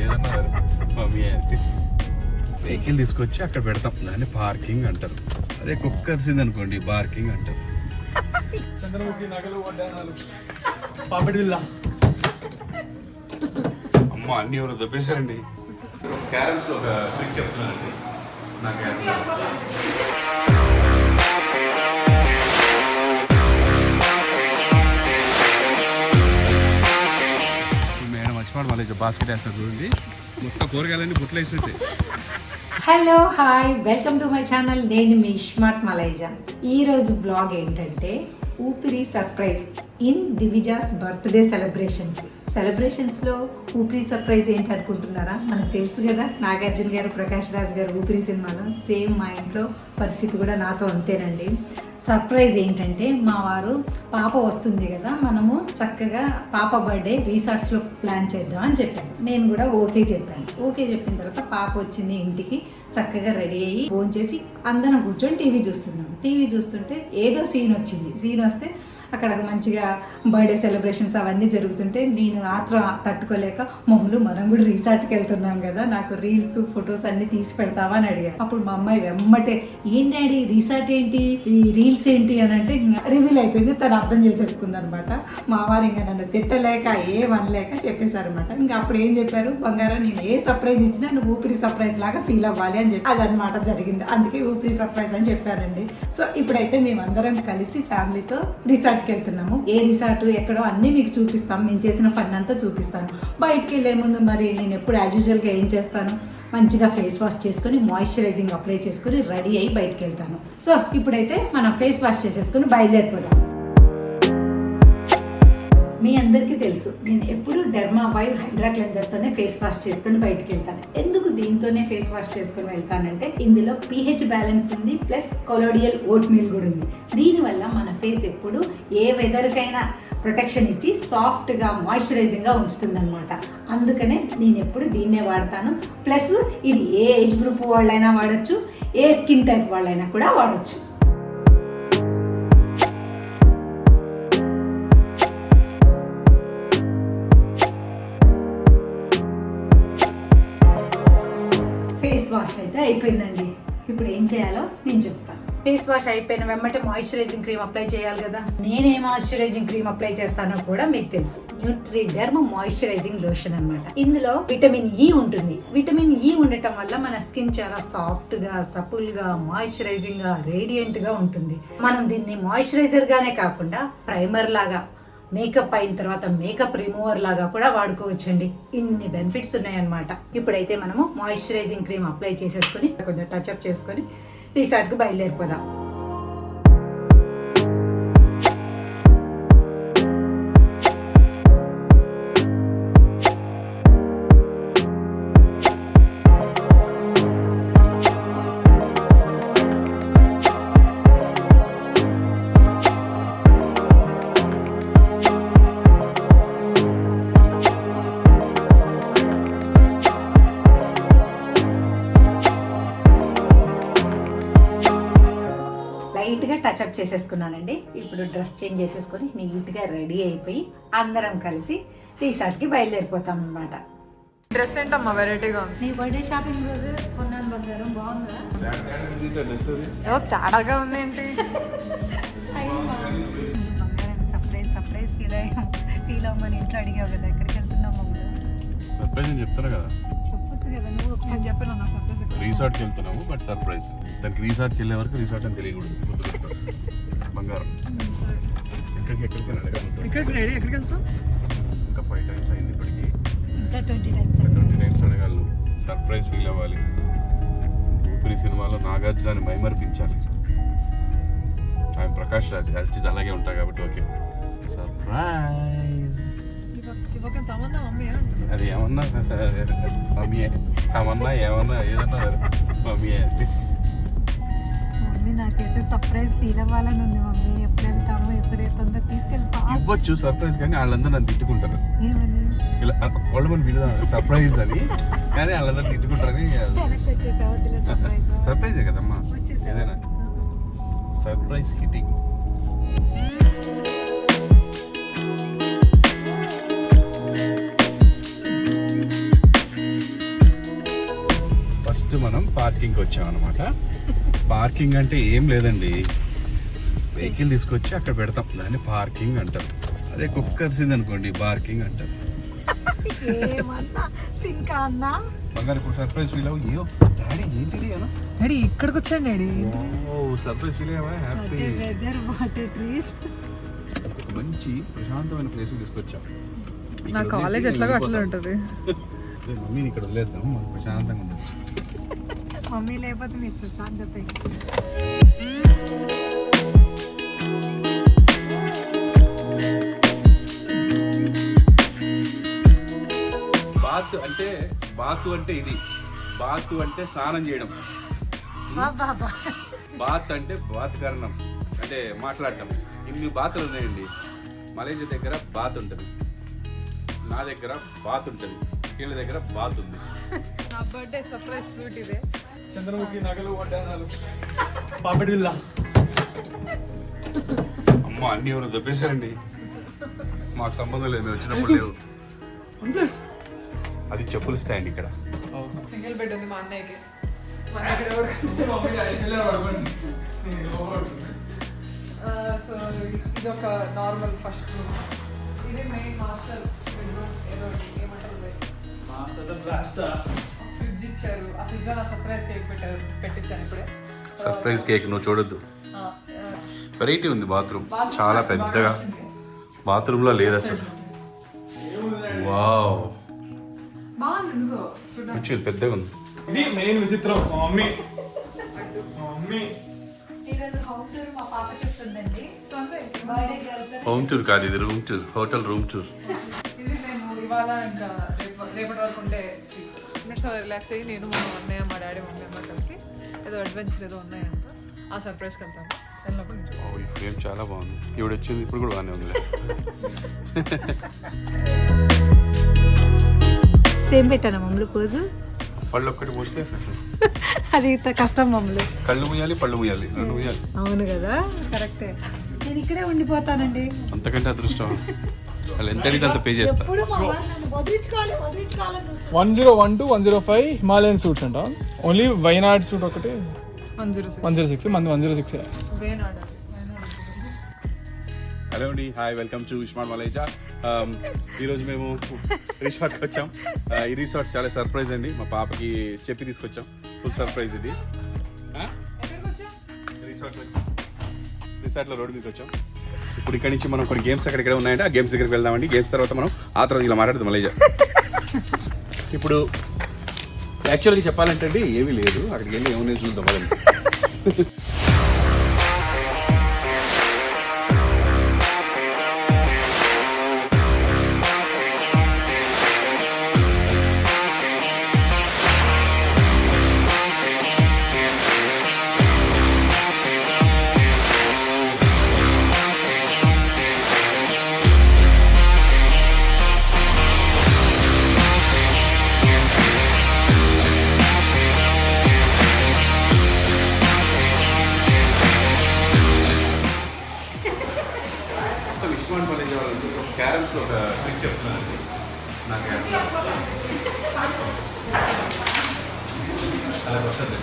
ఏదన్నా mummy vehicle తీసుకొచ్చి అక్కడ పెడతాం, దాన్ని పార్కింగ్ అంటారు. అదే కుక్కర్సింది అనుకోండి పార్కింగ్ అంటారు. అమ్మ అన్ని ఎవరు దొబ్బేశారండి. క్యారమ్స్లో ఒక ట్రిక్ చెప్తున్నానండి. నాకు మేడం మర్చిపోవడం మళ్ళీ బాస్కెట్ వేస్తారు చూడండి, మొత్తం కూరగాయలన్నీ బుట్టలు వేసినట్టే. Hello hi, welcome to my channel. నేను మీ స్మార్ట్ మలైజా. ఈరోజు బ్లాగ్ ఏంటంటే ఊపిరి సర్ప్రైజ్ ఇన్ దివిజాస్ బర్త్డే సెలబ్రేషన్స్లో ఊపిరి సర్ప్రైజ్ ఏంటి అనుకుంటున్నారా? మనకు తెలుసు కదా, నాగార్జున గారు, ప్రకాష్ రాజ్ గారు ఊపిరి సినిమాలో సేమ్ మా ఇంట్లో పరిస్థితి కూడా నాతో అంతేనండి. సర్ప్రైజ్ ఏంటంటే మా వారు పాప వస్తుంది కదా, మనము చక్కగా పాప బర్త్డే రిసార్ట్స్లో ప్లాన్ చేద్దాం అని చెప్పాను. నేను కూడా ఓకే చెప్పాను. ఓకే చెప్పిన తర్వాత పాప వచ్చింది ఇంటికి, చక్కగా రెడీ అయ్యి ఫోన్ చేసి అందరం కూర్చొని టీవీ చూస్తున్నాం. టీవీ చూస్తుంటే ఏదో సీన్ వచ్చింది. సీన్ వస్తే అక్కడ మంచిగా బర్త్డే సెలబ్రేషన్స్ అవన్నీ జరుగుతుంటే నేను ఆత్రం తట్టుకోలేక మొహలు మనం కూడా రిసార్ట్కి వెళ్తున్నాం కదా, నాకు రీల్స్ ఫొటోస్ అన్ని తీసి పెడతావా అని అడిగాను. అప్పుడు మా అమ్మాయి వెమ్మటే ఏం డాడీ రిసార్ట్ ఏంటి, ఈ రీల్స్ ఏంటి అని అంటే రివీల్ అయిపోయింది. తను అర్థం చేసేసుకుంది అనమాట. మా వారు ఇంకా నన్ను తిట్టలేక ఏమనలేక చెప్పేశారనమాట. ఇంకా అప్పుడు ఏం చెప్పారు, బంగారం నేను ఏ సర్ప్రైజ్ ఇచ్చినా నువ్వు ఊపిరి సర్ప్రైజ్ లాగా ఫీల్ అవ్వాలి అని చెప్పి అదనమాట జరిగింది. అందుకే ఊపిరి సర్ప్రైజ్ అని చెప్పానండి. సో ఇప్పుడైతే మేమందరం కలిసి ఫ్యామిలీతో రిసార్ట్కి వెళ్తున్నాము. ఏ రిసార్ట్ ఎక్కడో అన్నీ మీకు చూపిస్తాం, మేము చేసిన ఫన్ అంతా చూపిస్తాను. బయటికి వెళ్ళే ముందు మరి నేను ఎప్పుడు యాజ్ యూజువల్గా ఏం చేస్తాను, మంచిగా ఫేస్ వాష్ చేసుకొని మాయిశ్చరైజింగ్ అప్లై చేసుకొని రెడీ అయ్యి బయటకు వెళ్తాను. సో ఇప్పుడైతే మనం ఫేస్ వాష్ చేసేసుకొని బయలుదేరిపోదాం. మీ అందరికీ తెలుసు నేను ఎప్పుడు డెర్మావైవ్ హైడ్రా క్లెన్జర్తోనే ఫేస్ వాష్ చేసుకొని బయటకు వెళ్తాను. ఎందుకు దీంతోనే ఫేస్ వాష్ చేసుకొని వెళ్తానంటే ఇందులో pH బ్యాలెన్స్ ఉంది, ప్లస్ కొలోడియల్ ఓట్ మీల్ కూడా ఉంది. దీనివల్ల మన ఫేస్ ఎప్పుడు ఏ వెదర్కైనా ప్రొటెక్షన్ ఇచ్చి సాఫ్ట్గా మాయిశ్చరైజింగ్గా ఉంచుతుంది అనమాట. అందుకనే నేను ఎప్పుడు దీన్నే వాడతాను. ప్లస్ ఇది ఏ ఏజ్ గ్రూప్ వాళ్ళైనా వాడచ్చు, ఏ స్కిన్ టైప్ వాళ్ళైనా కూడా వాడచ్చు. ఫేస్ వాష్ అయితే అయిపోయిందండి. ఇప్పుడు ఏం చేయాలో నేను చెప్తాను. ఫేస్ వాష్ అయిపోయిన వెంబటే మాయిశ్చరైజింగ్ క్రీమ్ అప్లై చేయాలి కదా. నేనే మాయిశ్చరైజింగ్ క్రీమ్ అప్లై చేస్తానో కూడా మీకు తెలుసు. న్యూట్రిడెర్మ్ మాయిశ్చరైజింగ్ లోషన్ అన్నమాట. ఇందులో విటమిన్ ఇ ఉంటుంది. విటమిన్ ఇ ఉండటం వల్ల మన స్కిన్ చాలా సాఫ్ట్ గా, సపుల్ గా, మాయిశ్చరైజింగ్ గా, రేడియంట్ గా ఉంటుంది. మనం దీన్ని మాయిశ్చరైజర్ గానే కాకుండా ప్రైమర్ లాగా, మేకప్ అయిన తర్వాత మేకప్ రిమూవర్ లాగా కూడా వాడుకోవచ్చండి. ఇన్ని బెనిఫిట్స్ ఉన్నాయన్నమాట. ఇప్పుడైతే మనము మాయిశ్చరైజింగ్ క్రీమ్ అప్లై చేసేసుకొని కొంచెం టచ్అప్ చేసుకొని రిసార్ట్కి బయలుదేరిపోదాం. లైట్గా టచ్అప్ చేసేసుకున్నానండి. ఇప్పుడు డ్రెస్ చేంజ్ చేసేసుకొని నీట్గా రెడీ అయిపోయి అందరం కలిసి రిసార్ట్కి బయలుదేరిపోతాం అన్నమాట. డ్రెస్ ఏంటమ్మా వెరైటీగా ఉంది? నీ బర్త్డే షాపింగ్ రోజు కొన్నాను బంగారం, బాగుందా? ఏదో తేడాగా ఉంది ఏంటి? బంగారం సర్ప్రైజ్ ఫీల్ అవ్వమని ఇంట్లో అడిగావు కదా, ఎక్కడికి వెళ్తున్నావు మమ్మల్ని? సర్ప్రైజ్ అని చెప్తాను కదా, చెప్పొచ్చు కదా నువ్వు. నేను చెప్పాను నా సర్ప్రైజ్. రిసార్ట్కి వెళ్తున్నాము బట్ సర్ప్రైజ్. దానికి రిసార్ట్కి వెళ్ళే వరకు రిసార్ట్ అని తెలియకూడదు. బంగారం ఎక్కడికి ఎక్కడికి రెడీ, ఎక్కడికి వెళ్తాం? ఇంకా 5 times అయింది ఇప్పటికి. ఇంకా 20 times 20 times అడగాలి. సర్ప్రైజ్ ఫీల్ అవ్వాలి. ఊపిరి సినిమాలో నాగార్జునాన్ని మైమర్పించాలి. ఆయన ప్రకాష్ రాజ్ యాజ్ అలాగే ఉంటాయి కాబట్టి ఓకే. సర్ప్రైజ్ అది ఏమన్నా మమ్మీ ఏమన్నా ఏదన్నా మమ్మీ మమ్మీ నాకైతే సర్ప్రైజ్ ఫీల్ అవ్వాలని ఉంది మమ్మీ. ఎప్పుడు వెళ్తాము, ఎప్పుడే తొందర తీసుకెళ్ళిపో. ఇవ్వచ్చు సర్ప్రైజ్, కానీ వాళ్ళందరూ నన్ను తిట్టుకుంటారు. ఏమని? ఇలా వాళ్ళ మన వీళ్ళు సర్ప్రైజ్ అని, కానీ వాళ్ళందరూ తిట్టుకుంటారని. సర్ప్రైజే కదమ్మా ఏదైనా. Surprise hitting. ఫస్ట్ మనం పార్కింగ్కి వచ్చాం అనమాట. పార్కింగ్ అంటే ఏం లేదండి, వెహికల్ తీసుకొచ్చి అక్కడ పెడతాం, దాన్ని పార్కింగ్ అంటారు. అదే కుక్కర్సింది అనుకోండి బార్కింగ్ అంటారు. ఏమన్నా సింకా అన్నా బంగారు ఇప్పుడు సర్ప్రైజ్ ఫీల్ అవ్వు. అయ్యో డాడీ ఏంటిది అన్న, డాడీ ఇక్కడికి వచ్చాను డాడీ. సర్ప్రైజ్ ఫీల్ అయ్యావా? హ్యాపీ. Weather water trees. మంచి ప్రశాంతమైన ప్లేస్ తీసుకొచ్చాం. నా కాలేజ్ ఎట్లాగో అట్లా ఉంటుంది. మమ్మీని ఇక్కడ వదిలేద్దాం, మాకు ప్రశాంతంగా ఉండదు. మమ్మీ లేకపోతే మీకు ప్రశాంతత. బాతు అంటే ఇది, బాతు అంటే స్నానం చేయడం, బాత్ అంటే బాత్కరణం అంటే మాట్లాడటం. ఇన్ని బాతులు ఉన్నాయండి. మలేషియా దగ్గర బాత్ ఉంటుంది, నా దగ్గర బాత్ ఉంటుంది, వీళ్ళ దగ్గర బాత్ ఉంది. నా బర్త్డే సర్ప్రైజ్ స్వీట్ ఇదే. చంద్రముఖి నగలు వడ్డానాలు పాపిడి విల్లా. అమ్మ అన్ని ఎవరు దొబ్బేశారండి, మాకు సంబంధం లేదు, మేము వచ్చినప్పుడు లేవు. అది చెప్పుల స్టాండ్ ఇక్కడ. సింగిల్ బెడ్ ఉంది మా అన్నయ్యకి. సో ఇది ఒక నార్మల్ ఫస్ట్ రూమ్. ఇది మెయిన్ మాస్టర్ బెడ్రూమ్. ఏదో ఏమంటారు ఫ్రిడ్జ్ ఇచ్చారు. ఆ ఫ్రిడ్జ్ లో నా సర్ప్రైజ్ కేక్ పెట్టించాను ఇప్పుడే. సర్ప్రైజ్ కేక్ నువ్వు చూడొద్దు. వెరైటీ ఉంది బాత్రూమ్, చాలా పెద్దగా. బాత్రూంలో లేదు అసలు. వావ్, బాగుంది చూడండి. మంచిగా పెద్దగా ఉంది. ఇది మెయిన్ విచిత్రం. మమ్మీ మమ్మీ ఈరోజు హోమ్ టూర్ మా పాప చెప్తుందండి. సో అంటే బర్త్డే గర్ల్ హోమ్ టూర్ కాదు, ఇది room tour, hotel room tour. ఇది మేము ఇవాళ ఇంకా రేపటి వరకు ఉండే స్వీట్. సో రిలాక్స్ అయ్యి నేను మా అన్నయ్య మా డాడీ మమ్మీ అమ్మ కలిసి ఏదో అడ్వెంచర్ ఏదో ఉన్నాయంట, ఆ సర్ప్రైజ్కి వెళ్తాము. వెళ్ళినప్పుడు ఈ ఫ్రేమ్ చాలా బాగుంది. ఇప్పుడు వచ్చింది, ఇప్పుడు కూడా బాగానే ఉంది. సేమ్ పెట్టాను మమ్మల్ని పోజు. పళ్ళు ఒక్కటి పోస్తే అది ఇంత కష్టం మమ్మల్ని. కళ్ళు ముయ్యాలి, పళ్ళు ముయ్యాలి, రెండు ముయ్యాలి. అవును కదా, కరెక్టే. నేను ఇక్కడే ఉండిపోతానండి. అంతకంటే అదృష్టం. వాళ్ళు ఎంత అడిగితే అంత పే చేస్తా. ఎప్పుడు మా వారు నన్ను వదిలించుకోవాలని చూస్తారు. 1012 105 హిమాలయన్ సూట్స్ అంట. ఓన్లీ వైనాడ్ సూట్ ఒకటి 106 106. మంది 106. వేనాడు. హలో అండి, హాయ్, వెల్కమ్ టు స్మార్ట్ మలేజా. ఈరోజు మేము రిసార్ట్కి వచ్చాం. ఈ రిసార్ట్ చాలా సర్ప్రైజ్ అండి, మా పాపకి చెప్పి తీసుకొచ్చాం. ఫుల్ సర్ప్రైజ్ ఇది. రిసార్ట్లో రోడ్డు మీదకి వచ్చాం. ఇప్పుడు ఇక్కడ నుంచి మనం కొన్ని గేమ్స్ అక్కడిక్కడ ఉన్నాయంటే ఆ గేమ్స్ దగ్గరికి వెళ్దామండి. గేమ్స్ తర్వాత మనం ఆ తర్వాత ఇలా మాట్లాడుతాం మలేజా. ఇప్పుడు యాక్చువల్గా చెప్పాలంటే అండి ఏమీ లేదు, అక్కడికి వెళ్ళి ఏమన్నా చూద్దాం వాళ్ళని. క్యారమ్స్ ఒక ట్రిక్ చెప్తున్నానండి. నా క్యారమ్స్ అలా వస్తుంది.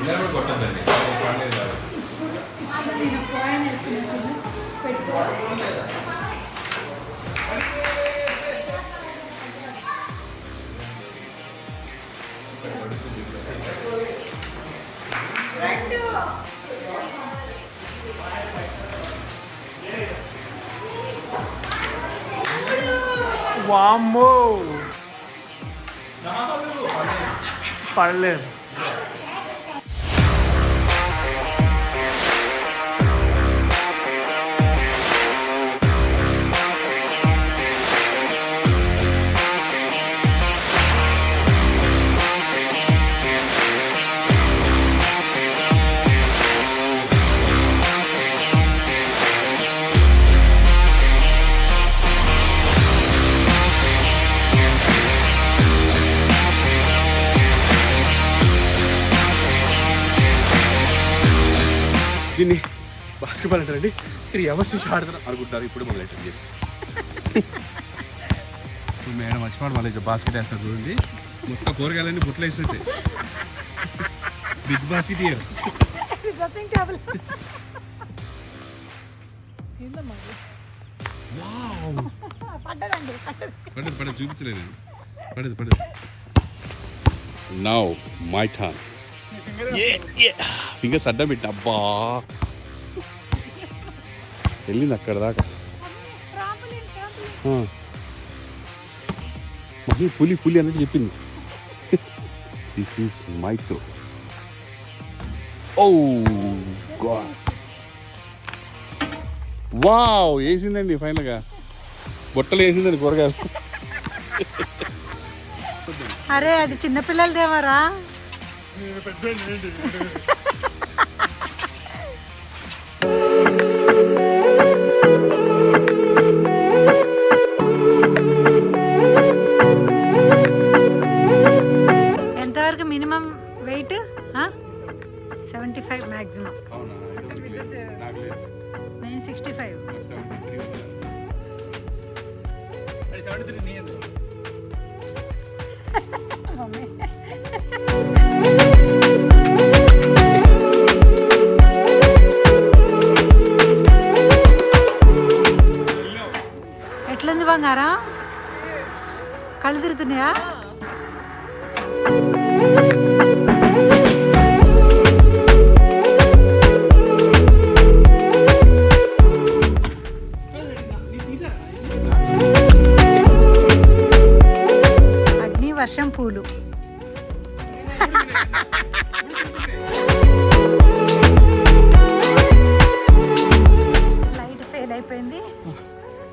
ఇలా కూడా కొట్టద్దండి, పడలేదు కాదు. వామ్మో పడలేదు. దీన్ని బాస్కెట్బాల్ అంటారండి. 3 hours నుంచి ఆడుతున్నాం అనుకుంటున్నారు. ఇప్పుడు మొదలెట్టండి. మేడం మర్చిపోవడం మళ్ళీ బాస్కెట్ వేస్తారు చూడండి, మొత్తం కూరగాయలన్నీ బుట్టలు వేసినట్టే. బిగ్ బాస్కెట్ ఇయర్. Dressing table. పడ్డదండి. పడదు చూపించలేదు. పడదు. Now my turn. ఫింగర్స్ అడ్డం పెట్టి అబ్బా వెళ్ళింది అక్కడ దాకా. మళ్ళీ పులి అన్నట్టు చెప్పింది. This is my throw. Oh god, wow వేసిందండి ఫైనల్గా. బొట్టలు వేసిందండి కూరగాయలు. అరే అది చిన్నపిల్లలదేమరా. ఎంతవరకు మినిమం వెయిట్? 75 మ్యాక్సిమం. నేను 65. ఎట్లుంది బంగారం? కళ్ళు తిరుగుతున్నాయా? అగ్ని వర్షం పూలు. లైట్ ఫెయిల్ అయిపోయింది.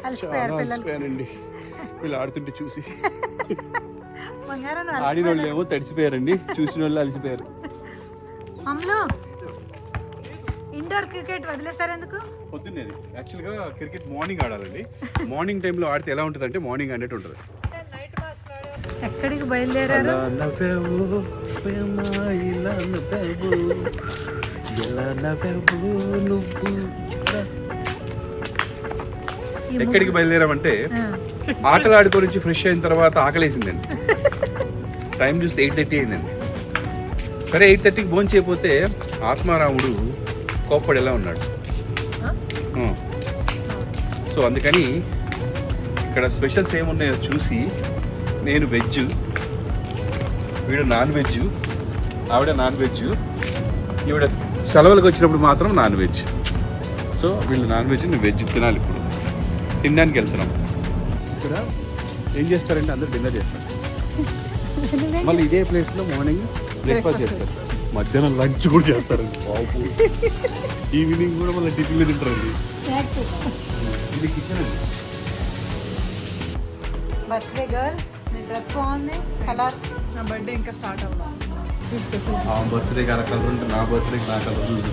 అలసిపోయారు పిల్లలు. వీళ్ళు ఆడుతుంటే చూసి బంగారం ఆడిన వాళ్ళు ఏమో తడిసిపోయారండి, చూసిన వాళ్ళు అలసిపోయారు. అమ్ములు ఇండోర్ క్రికెట్ వదిలేస్తారు ఎందుకు? పొద్దున్నేది యాక్చువల్గా క్రికెట్ మార్నింగ్ ఆడాలండి. మార్నింగ్ టైంలో ఆడితే ఎలా ఉంటుంది అంటే మార్నింగ్ అన్నట్టు ఉంటుంది. ఎక్కడికి బయలుదేరారు? ఎక్కడికి బయలుదేరామంటే ఆటలు ఆడుకొని నుంచి ఫ్రెష్ అయిన తర్వాత ఆకలేసిందండి. టైం చూస్తే 8:30 అయిందండి. సరే 8:30కి భోజనం చేయకపోతే ఆత్మారాముడు కోప్పడి ఎలా ఉన్నాడు. సో అందుకని ఇక్కడ స్పెషల్స్ ఏమున్నాయో చూసి, నేను వెజ్, వీడు నాన్ వెజ్, ఆవిడ నాన్ వెజ్, ఈవిడ సెలవులకు వచ్చినప్పుడు మాత్రం నాన్ వెజ్. సో వీళ్ళు నాన్ వెజ్, నేను వెజ్ తినాలి. ఇప్పుడు తినడానికి వెళ్తున్నాం. ఇక్కడ ఏం చేస్తారంటే అందరూ డిన్నర్ చేస్తారు, మళ్ళీ ఇదే ప్లేస్లో మార్నింగ్ బ్రేక్ఫాస్ట్ చేస్తారు, మధ్యాహ్నం లంచ్ కూడా చేస్తారండి బాబు. ఈవినింగ్ కూడా మళ్ళీ టిఫిన్లు తింటారండి. ఇది కిచెన్ అండి. బర్త్డే గర్ల్, నీ డ్రెస్ బాగుంది, కలర్. నా బర్త్డే ఇంకా స్టార్ట్ అవ్వాలి. ఆ బర్త్డేకి అలా కలర్ ఉంటుంది, నా బర్త్డేకి నా కలర్ ఉంటుంది.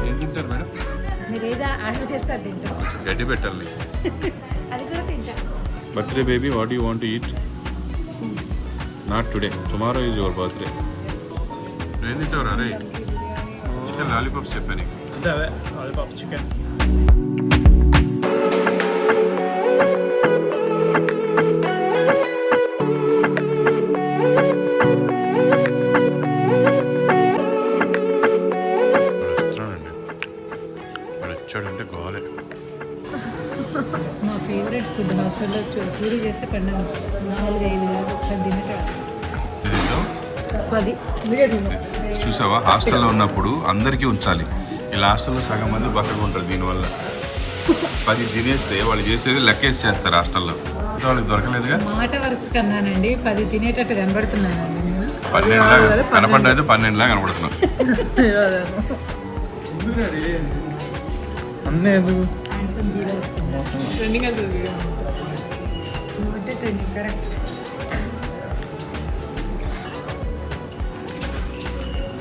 ఏం తింటారు మేడం? మీరు ఏదో ఆర్డర్ చేస్తారు తింటాం. గడ్డి పెట్టాలి. అది కూడా తింటా. Birthday baby, what you want to eat? Not today, tomorrow is your birthday. ఏం తింటావు రే? చికెన్ లాలీపాప్స్ చెప్పాను. అంటే అదే లాలీపాప్ చికెన్. వచ్చాడంటే గోలే. మా ఫేవరెట్ ఫుడ్ హాస్టల్లో పూరి చేస్తే 10. చూసావా, హాస్టల్లో ఉన్నప్పుడు అందరికీ ఉంచాలి. ఇలా హాస్టల్లో సగం మంది బక్కగా ఉంటారు. దీనివల్ల 10 తినేస్తే వాళ్ళు చేసేది లెక్కేసి చేస్తారు హాస్టల్లో. వాళ్ళకి దొరకలేదుగా. మాట వరుస కన్నానండి 10 తినేటట్టు కనబడుతున్నానండి నేను. 12 కనపడ్డైతే 12 కనపడుతున్నాం. అన్నీ ఎందుకు ట్రెండింగ్ అవుతుంది. Trending correct.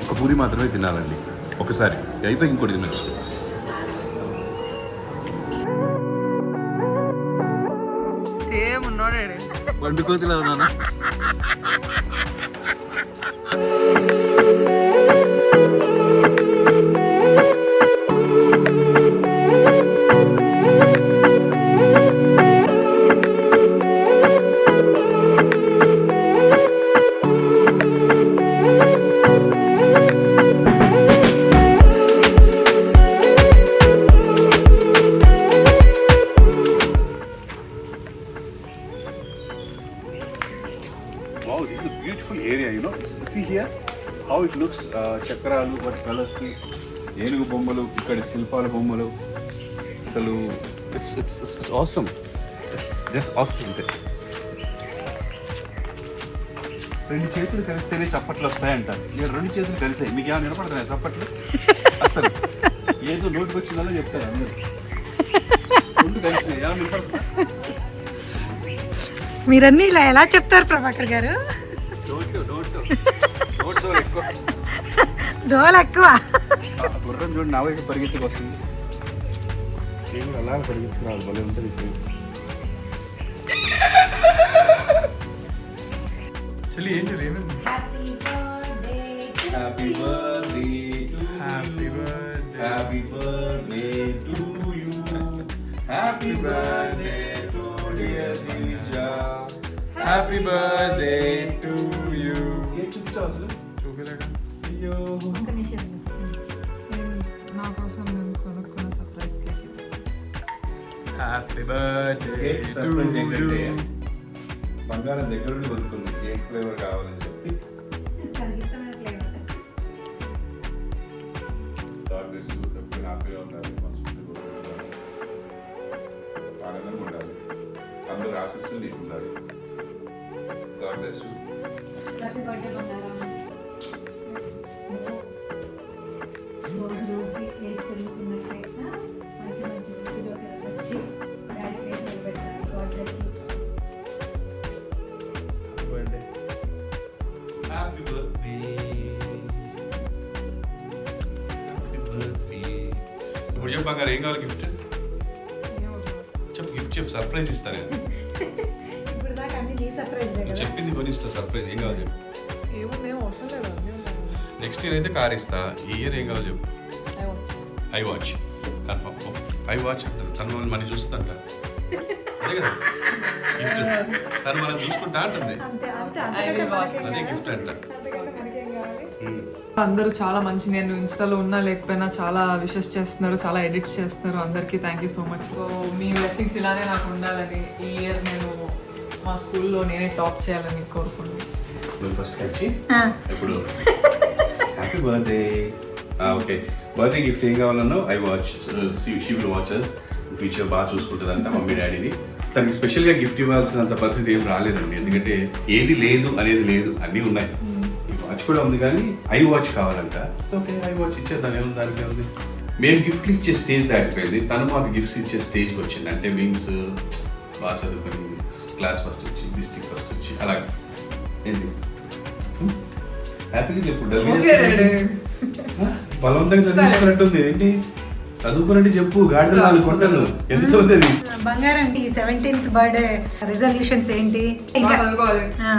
ఒక పూరి మాత్రమే తినాలండి ఒకసారి, అయిపోయి ఇంకోటి తినచ్చు. సేమ్ ఉన్నాడు వండుకోతిలో ఉన్నానా? చక్రాలు, వాటి కలర్స్, ఏనుగు బొమ్మలు, ఇక్కడ శిల్పాల బొమ్మలు, అసలు ఇట్స్ ఆసమ్, జస్ట్ ఆసమ్ అంతే. 2 చేతులు కలిస్తేనే చప్పట్లు వస్తాయంటారు. నేను 2 చేతులు కలిసాయి, మీకు ఏమైనా వినపడుతున్నాయి చప్పట్లు? అసలు ఏదో నోటికి వచ్చిందలో చెప్తారు అందరూ. 2 కలిసినాయి, ఏమైనా వినపడుతుందా? మీరన్నీ ఇలా ఎలా చెప్తారు ప్రభాకర్ గారు? దోల ఎక్కువ. గుర్రం చూడండి నా వైపు పరిగెత్తుకు వస్తుంది. నేను అలా పరిగెత్తుకురాదు, భలే ఉంటుంది. చలి ఏం చేయాలి ఏమైంది? Happy birthday happy birthday happy birthday to you happy birthday to dear Divija happy birthday to you. ఏ చూపించావు అసలు? చూపిలేక అయ్యో, నా కోసం నేను కొనుక్కున్న surprise cake. Happy birthday cake surprise ఏంటంటే బంగారం దగ్గర నుండి కొనుక్కుంది. ఏ ఫ్లేవర్ కావాలని చెప్పి ఎప్పుడు హ్యాపీగా ఉండాలి, మనస్ఫూర్తిగా ఉండాలి, ఆనందంగా ఉండాలి, అందరూ ఆశిస్తులు నీకు ఉండాలి. God bless you. Happy birthday బంగారం. రోజు రోజుకి ఏజ్ పెరుగుతున్నట్లే మంచి మంచి వృత్తిలోకి వచ్చి డాడీ పేరు నిలబెట్టాలి. God bless you. Birthday happy birthday happy birthday. ఇప్పుడు చెప్పు బంగారు, ఏం కావాలి గిఫ్ట్? చెప్పు, గిఫ్ట్ చెప్పు, సర్ప్రైజ్ ఇస్తా నేను. ఇప్పుడు దాకా అన్ని నీ సర్ప్రైజ్ కదా. చెప్పింది కొనిస్తా, సర్ప్రైజ్ ఏం కావాలి చెప్పు. ఏముంది, ఏం అవసరం లేదు, అన్నీ ఉన్నాయి. నెక్స్ట్ ఇయర్ అయితే కార్ ఇస్తా, ఈ ఇయర్ ఏం కావాలి చెప్పు. I watch confirm. I watch అంటారు, తను మనం చూస్తుందంట, అదే కదా గిఫ్ట్. తను మనం చూసుకుంటా అంటుంది, అంతే అంతే అదే గిఫ్ట్ అంట. మనకేం కావాలి? అందరూ చాలా మంచి, నేను ఇన్స్టాలో ఉన్నా లేకపోయినా చాలా విషెస్ చేస్తున్నారు, చాలా ఎడిట్స్ చేస్తున్నారు. అందరికీ thank you so much. So me blessings ఇలానే నాకు ఉండాలని, ఈ ఇయర్ నేను మా స్కూల్లో నేనే టాప్ చేయాలని కోరుకుంటున్నాను. ఫస్ట్ వచ్చి ఇప్పుడు happy birthday. Okay, birthday gift ఏం కావాలన్నా I watch, she will watches future బాగా చూసుకుంటుందంట మమ్మీ డాడీని. తనకి స్పెషల్గా గిఫ్ట్ ఇవ్వాల్సినంత పరిస్థితి ఏం రాలేదండి, ఎందుకంటే ఏది లేదు అనేది లేదు, అన్నీ ఉన్నాయి. ఈ వాచ్ కూడా ఉంది కానీ ఐ వాచ్ కావాలంట. సో ఓకే, ఐ వాచ్ ఇచ్చేద్దాం, ఏముంది దానికి ఉంది. మేము గిఫ్ట్లు ఇచ్చే స్టేజ్ దాటిపోయింది, తను మాకు గిఫ్ట్స్ ఇచ్చే స్టేజ్కి వచ్చింది. అంటే మీన్స్ బాగా చదువుకొని క్లాస్ ఫస్ట్ వచ్చి, డిస్ట్రిక్ట్ ఫస్ట్ వచ్చి, అలాగే ఏంటి హ్యాపీగా చెప్పు. బలవంతంగా చదివించుకున్నట్టుంది ఏంటి, చదువుకున్నట్టు చెప్పు. గాడిదలు కొట్టను ఎంత చదువుతుంది. బంగారం, ఈ 17th బర్త్డే రిజల్యూషన్స్ ఏంటి? ఇంకా చదువుకోవాలి, ఆ,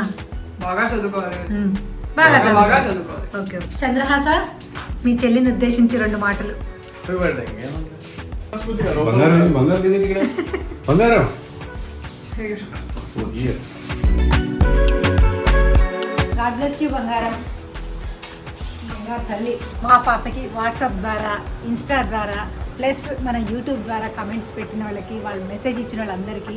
బాగా చదువుకోవాలి, బాగా బాగా చదువుకోవాలి. చదువుకోవాలి. ఓకే, చంద్రహాస మీ చెల్లిని ఉద్దేశించి 2 మాటలు. Happy birthday. బంగారం, బంగారం లేదు ఇక్కడ, బంగారం. గాడ్ బ్లెస్ యూ బంగారం. బంగారు తల్లి మా పాపకి వాట్సాప్ ద్వారా, ఇన్స్టా ద్వారా, ప్లస్ మన యూట్యూబ్ ద్వారా కమెంట్స్ పెట్టిన వాళ్ళకి, వాళ్ళు మెసేజ్ ఇచ్చిన వాళ్ళందరికీ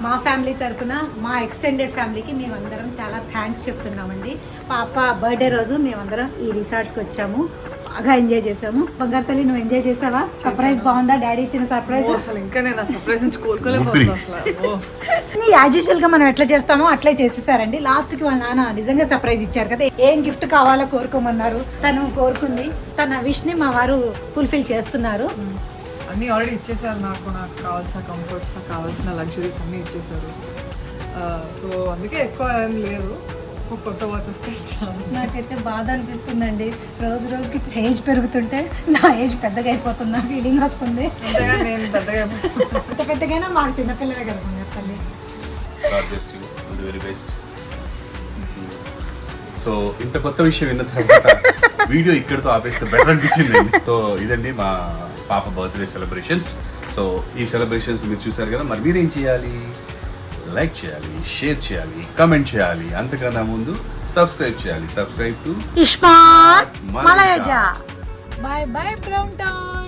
మా ఫ్యామిలీ తరఫున, మా ఎక్స్టెండెడ్ ఫ్యామిలీకి మేమందరం చాలా థ్యాంక్స్ చెప్తున్నామండి. పాప బర్త్డే రోజు మేమందరం ఈ రిసార్ట్కి వచ్చాము, బాగా ఎంజాయ్ చేసాము. బంగారు తల్లి, నువ్వు ఎంజాయ్ చేసావా? సర్ప్రైజ్ బాగుందా? డాడీ ఇచ్చిన సర్ప్రైజ్ అసలు ఇంకా నేను ఆ సర్ప్రైజ్ నుంచి కోలుకోలేకపోతున్నా అసలు. యాజ్ యూజువల్ గా మనం ఎట్లా చేస్తామో అట్లే చేసేసారండి. లాస్ట్ కి వాళ్ళ నాన్న నిజంగా సర్ప్రైజ్ ఇచ్చారు కదా. ఏం గిఫ్ట్ కావాలో కోరుకోమన్నారు, తను కోరుకుంది. తన విష్ ని మా వారు ఫుల్ఫిల్ చేస్తున్నారు. అన్నీ ఆల్రెడీ ఇచ్చేసారు, నాకు కావాల్సిన కంఫర్ట్స్, నాకు కావాల్సిన లగ్జరీస్ అన్నీ ఇచ్చేసారు. సో అందుకే ఎక్కువ ఏం లేదు, ఒక కొత్త వాచ్ వస్తే ఇచ్చాను. నాకైతే బాధ అనిపిస్తుందండి, రోజు రోజుకి ఏజ్ పెరుగుతుంటే నా ఏజ్ పెద్దగా అయిపోతున్న ఫీలింగ్ వస్తుంది. అంతేగా నేను పెద్దగా ఎంత పెద్దగైనా మాకు చిన్నపిల్లలే కదా తల్లి. Very best. సో ఇంత కొత్త విషయం విన్న తర్వాత వీడియో ఇక్కడితో ఆపేస్తే బెటర్ అనిపించింది. సో ఇదండి మా పాప బర్త్డే సెలబ్రేషన్స్. సో ఈ సెలబ్రేషన్స్ మీరు చూసారు కదా, మరి మీరేం చేయాలి? లైక్ చేయాలి, షేర్ చేయాలి, కమెంట్ చేయాలి, అంతకన్నా ముందు సబ్స్క్రైబ్ చేయాలి. Subscribe to Ismart Malaiza. Bye bye brown town.